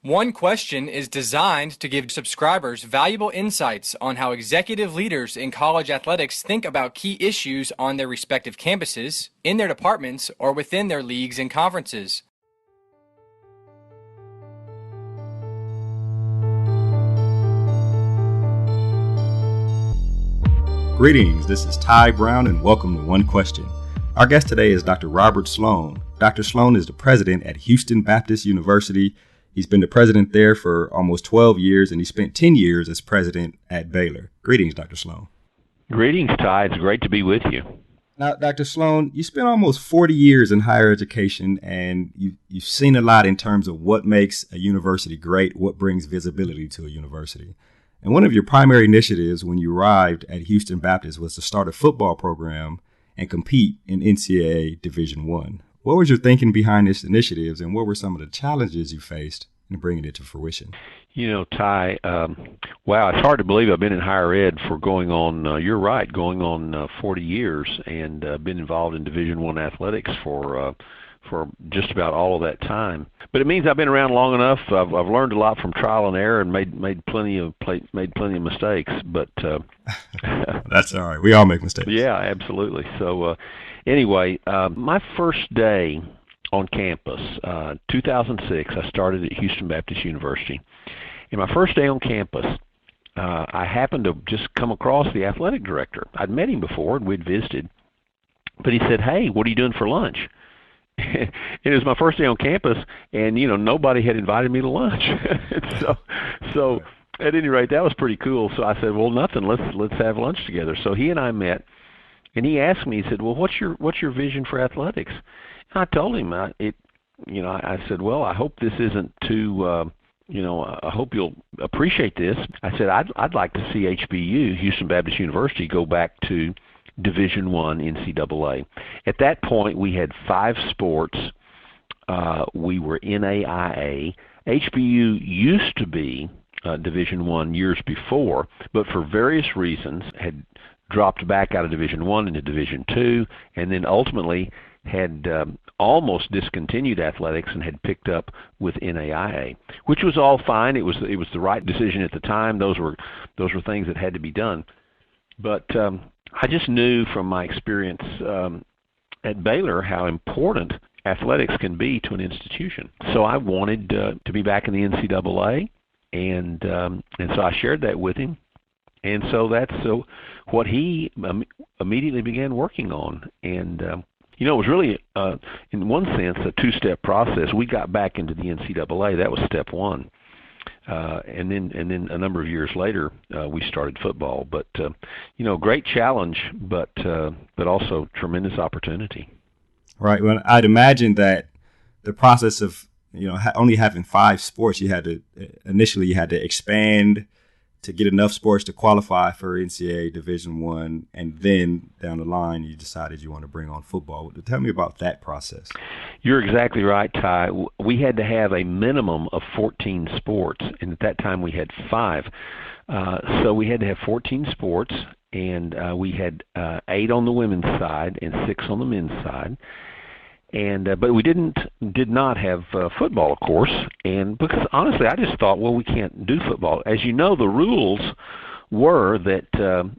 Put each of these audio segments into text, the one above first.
One Question is designed to give subscribers valuable insights on how executive leaders in college athletics think about key issues on their respective campuses, in their departments, or within their leagues and conferences. Greetings, this is Tai Brown and welcome to One Question. Our guest today is Dr. Robert Sloan. Dr. Sloan is the president at Houston Baptist University. He's been the president there for almost 12 years, and he spent 10 years as president at Baylor. Greetings, Dr. Sloan. Greetings, Ty. It's great to be with you. Now, Dr. Sloan, you spent almost 40 years in higher education, and you've seen a lot in terms of what makes a university great, what brings visibility to a university. And one of your primary initiatives when you arrived at Houston Baptist was to start a football program and compete in NCAA Division I. What was your thinking behind this initiative, and what were some of the challenges you faced in bringing it to fruition? You know, Ty, wow, it's hard to believe I've been in higher ed for going on, you're right, going on 40 years, and been involved in Division I athletics for just about all of that time. But it means I've been around long enough. I've learned a lot from trial and error and made plenty of mistakes. But that's all right. We all make mistakes. Yeah, absolutely. So anyway, my first day on campus, 2006, I started at Houston Baptist University. And my first day on campus, I happened to just come across the athletic director. I'd met him before and we'd visited. But he said, "Hey, what are you doing for lunch?" It was my first day on campus, and nobody had invited me to lunch. so at any rate, that was pretty cool. So I said, "Well, nothing. Let's have lunch together." So he and I met, and he asked me. He said, "Well, what's your vision for athletics?" And I told him, I said, "Well, I hope this isn't too, I hope you'll appreciate this." I said, "I'd like to see HBU, Houston Baptist University, go back to Division I NCAA." At that point, we had 5 sports. We were NAIA. HBU used to be Division I years before, but for various reasons had dropped back out of Division I into Division II, and then ultimately had almost discontinued athletics and had picked up with NAIA, which was all fine. It was the right decision at the time. Those were things that had to be done, but I just knew from my experience at Baylor how important athletics can be to an institution. So I wanted to be back in the NCAA, and so I shared that with him. And so that's what he immediately began working on. And it was really, in one sense, a 2-step process. We got back into the NCAA. That was step 1. And then a number of years later, we started football. But great challenge, but also tremendous opportunity. Right. Well, I'd imagine that the process of only having 5 sports, you had to expand to get enough sports to qualify for NCAA Division I, and then down the line you decided you want to bring on football. Tell me about that process. You're exactly right, Ty. We had to have a minimum of 14 sports, and at that time we had 5. So we had to have 14 sports, and we had 8 on the women's side and 6 on the men's side. And but we did not have football, of course, and because honestly, I just thought, well, we can't do football. As you know, the rules were that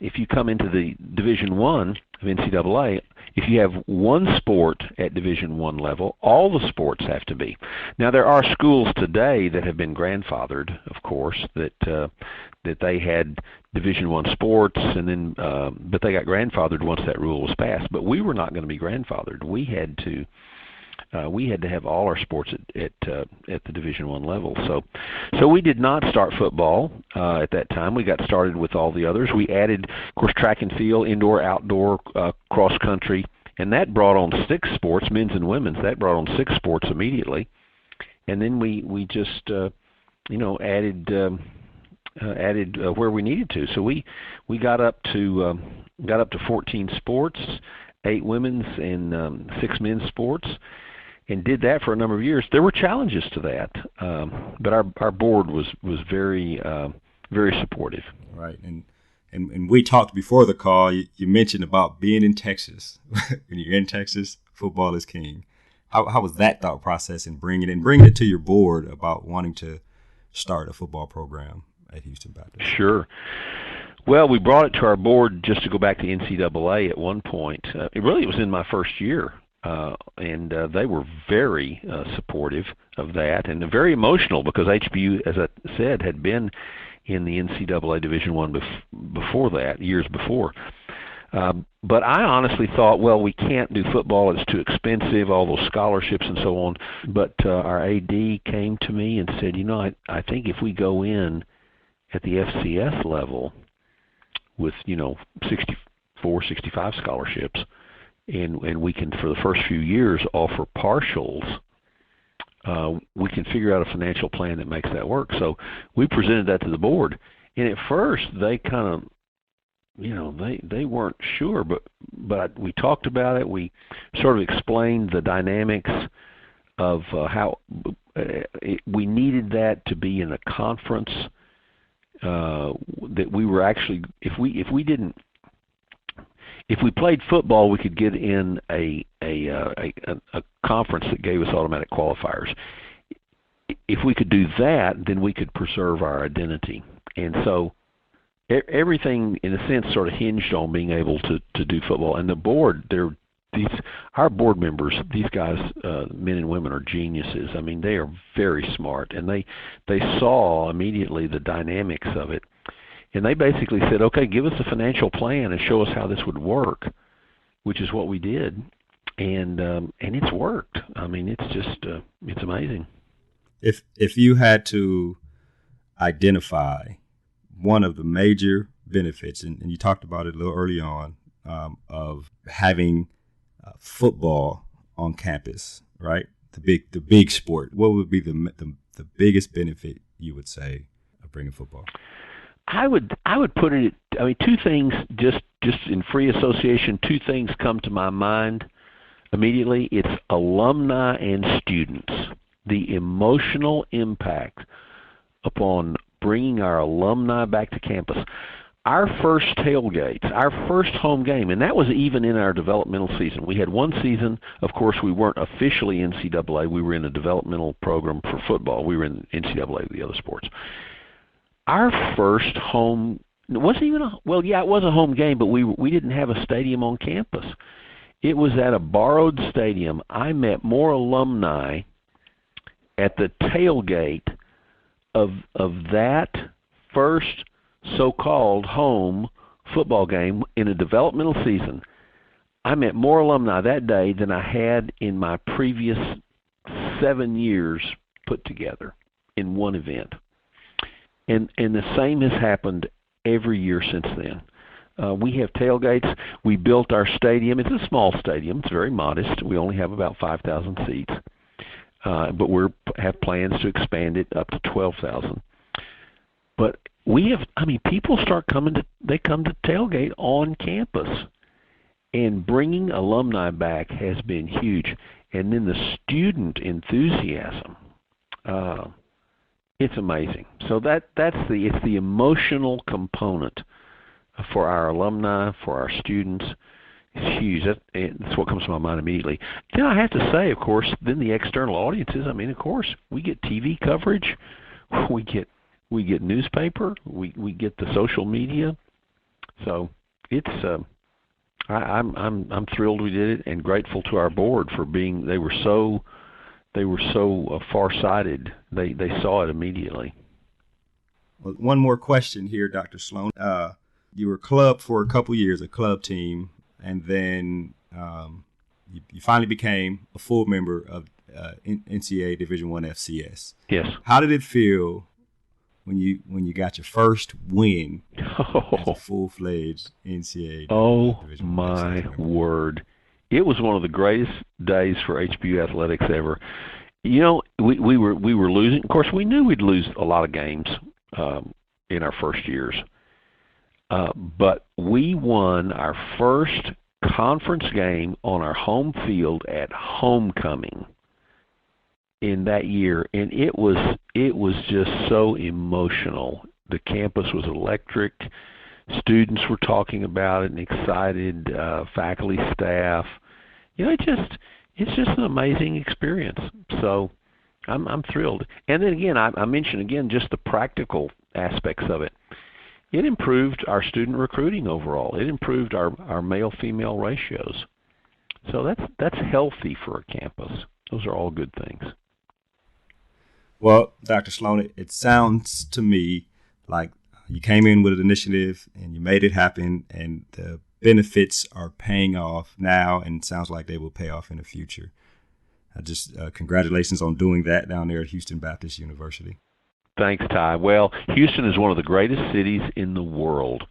if you come into the Division I of NCAA, if you have one sport at Division I level, all the sports have to be. Now, there are schools today that have been grandfathered, of course, that they had Division I sports, and then but they got grandfathered once that rule was passed. But we were not going to be grandfathered. We had to have all our sports at the Division I level. So we did not start football at that time. We got started with all the others. We added, of course, track and field, indoor, outdoor, cross country, and that brought on 6 sports, men's and women's. That brought on 6 sports immediately, and then we just added where we needed to. So we got up to 14 sports, 8 women's and 6 men's sports, and did that for a number of years. There were challenges to that, but our board was very very supportive. Right, and we talked before the call. You mentioned about being in Texas. When you're in Texas, football is king. How was that thought process in bringing it to your board about wanting to start a football program at Houston Baptist? Sure. Well, we brought it to our board just to go back to NCAA at one point. It was in my first year, and they were very supportive of that and very emotional because HBU, as I said, had been in the NCAA Division I before that, years before. But I honestly thought, well, we can't do football. It's too expensive, all those scholarships and so on. But our AD came to me and said, I think if we go in at the FCS level with, 64, 65 scholarships, and we can, for the first few years, offer partials, we can figure out a financial plan that makes that work. So we presented that to the board. And at first, they kind of, they weren't sure, but we talked about it. We sort of explained the dynamics of how we needed that to be in a conference that we were actually, if we played football, we could get in a conference that gave us automatic qualifiers. If we could do that, then we could preserve our identity. And so everything, in a sense, sort of hinged on being able to do football. And the board, our board members, these guys, men and women, are geniuses. I mean, they are very smart, and they saw immediately the dynamics of it. And they basically said, okay, give us a financial plan and show us how this would work, which is what we did. And it's worked. I mean, it's just, it's amazing. If you had to identify one of the major benefits, and you talked about it a little early on, of having football on campus, right? The big sport. What would be the biggest benefit you would say of bringing football? I would put it. I mean, two things just in free association. Two things come to my mind immediately. It's alumni and students. The emotional impact upon bringing our alumni back to campus. Our first tailgates, our first home game, and that was even in our developmental season. We had one season, of course, we weren't officially NCAA. We were in a developmental program for football. We were in NCAA with the other sports. Our first home, it wasn't even it was a home game, but we didn't have a stadium on campus. It was at a borrowed stadium. I met more alumni at the tailgate of that first so-called home football game in a developmental season. I met more alumni that day than I had in my previous 7 years put together in one event. And the same has happened every year since then. We have tailgates. We built our stadium. It's a small stadium. It's very modest. We only have about 5,000 seats. But we have plans to expand it up to 12,000. But people start coming they come to tailgate on campus. And bringing alumni back has been huge. And then the student enthusiasm, it's amazing. So it's the emotional component for our alumni, for our students. It's huge. That's what comes to my mind immediately. Then I have to say, of course, then the external audiences. I mean, of course, we get TV coverage, we get newspaper, we get the social media. So it's I'm thrilled we did it, and grateful to our board for being. They were so far-sighted. They saw it immediately. Well, one more question here, Dr. Sloan. You were club for a couple years, a club team, and then you finally became a full member of NCAA Division I FCS. Yes. How did it feel when you got your first win as a full-fledged NCAA Division I FCS member? Word. It was one of the greatest days for HBU athletics ever. We were losing. Of course, we knew we'd lose a lot of games in our first years. But we won our first conference game on our home field at homecoming in that year, and it was just so emotional. The campus was electric. Students were talking about it and excited. Faculty, staff. It's just an amazing experience. So I'm thrilled. And then again, I mentioned again just the practical aspects of it. It improved our student recruiting overall. It improved our male-female ratios. So that's healthy for a campus. Those are all good things. Well, Dr. Sloan, it sounds to me like you came in with an initiative and you made it happen, and the benefits are paying off now, and it sounds like they will pay off in the future. Congratulations on doing that down there at Houston Baptist University. Thanks, Ty. Well, Houston is one of the greatest cities in the world,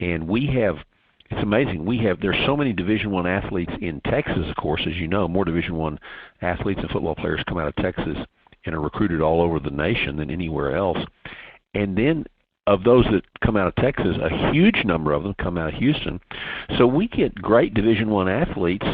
and it's amazing. There's so many Division I athletes in Texas, of course, as you know. More Division I athletes and football players come out of Texas and are recruited all over the nation than anywhere else. And then of those that come out of Texas, a huge number of them come out of Houston. So we get great Division I athletes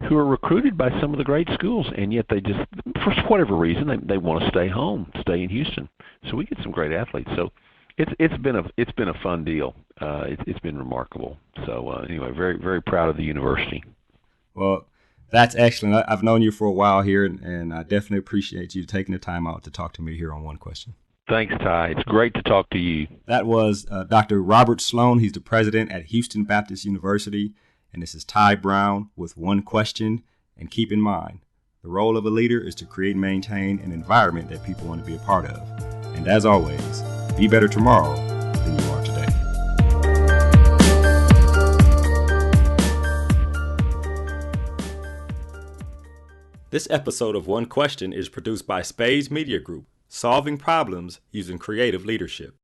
who are recruited by some of the great schools, and yet they just, for whatever reason, they want to stay home, stay in Houston. So we get some great athletes. So it's been a fun deal. It's been remarkable. So anyway, very, very proud of the university. Well, that's excellent. I've known you for a while here, and I definitely appreciate you taking the time out to talk to me here on One Question. Thanks, Ty. It's great to talk to you. That was Dr. Robert Sloan. He's the president at Houston Baptist University. And this is Tai Brown with One Question. And keep in mind, the role of a leader is to create and maintain an environment that people want to be a part of. And as always, be better tomorrow than you are today. This episode of One Question is produced by Spades Media Group, solving problems using creative leadership.